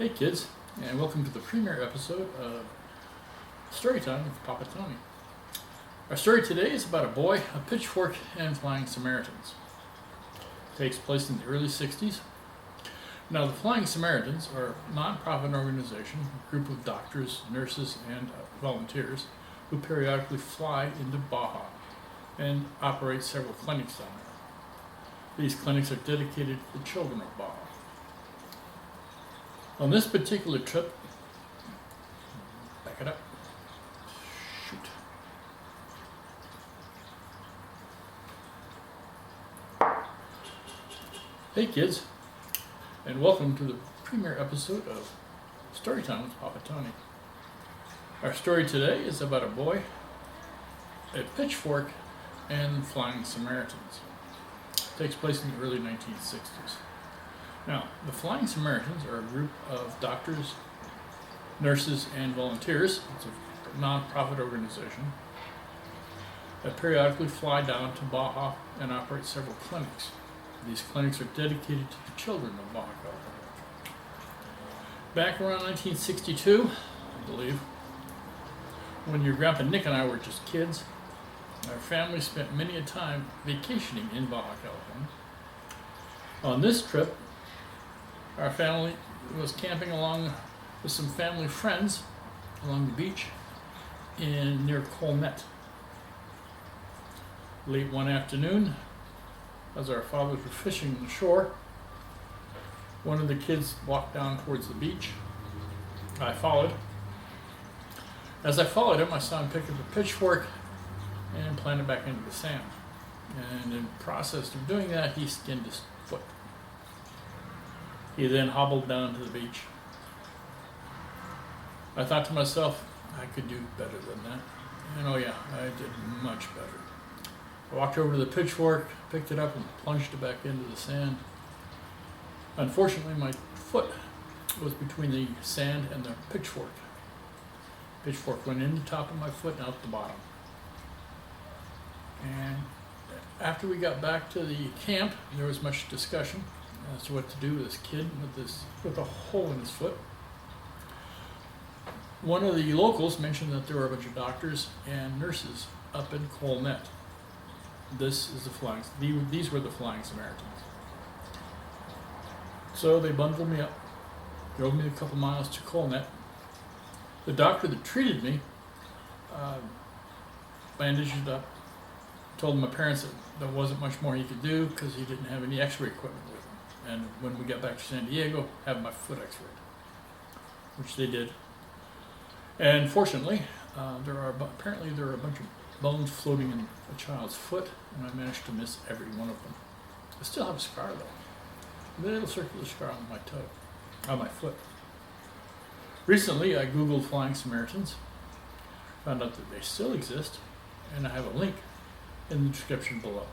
Hey kids, and welcome to the premiere episode of Storytime with Papa Tony. Our story today is about a boy, a pitchfork, and flying Samaritans. It takes place in the early 60s. Now, the Flying Samaritans are a non-profit organization, a group of doctors, nurses, and volunteers who periodically fly into Baja and operate several clinics down there. These clinics are dedicated to the children of Baja. On this particular trip, back it up, shoot. Hey kids, and welcome to the premiere episode of Storytime with Papa Tony. Our story today is about a boy, a pitchfork, and flying Samaritans. It takes place in the early 1960s. Now, the Flying Samaritans are a group of doctors, nurses, and volunteers. It's a non-profit organization that periodically fly down to Baja and operate several clinics. These clinics are dedicated to the children of Baja California. Back around 1962, I believe, when your Grandpa Nick and I were just kids, our family spent many a time vacationing in Baja California. On this trip, our family was camping along with some family friends along the beach near Colnet. Late one afternoon, as our fathers were fishing on the shore, one of the kids walked down towards the beach. I followed. As I followed him, I saw him pick up a pitchfork and plant it back into the sand. And in the process of doing that, he skinned his foot. He then hobbled down to the beach. I thought to myself, I could do better than that. And oh yeah, I did much better. I walked over to the pitchfork, picked it up, and plunged it back into the sand. Unfortunately, my foot was between the sand and the pitchfork. Pitchfork went in the top of my foot and out the bottom. And after we got back to the camp, there was much discussion as to what to do with this kid with a hole in his foot. One of the locals mentioned that there were a bunch of doctors and nurses up in Colnet. These were the Flying Samaritans. So they bundled me up, drove me a couple miles to Colnet. The doctor that treated me bandaged it up, told my parents that there wasn't much more he could do because he didn't have any x-ray equipment with him. And when we got back to San Diego, have my foot x-rayed, which they did. And fortunately, there are a bunch of bones floating in a child's foot, and I managed to miss every one of them. I still have a scar though, a little circular scar on my toe, on my foot. Recently, I Googled Flying Samaritans, found out that they still exist, and I have a link in the description below.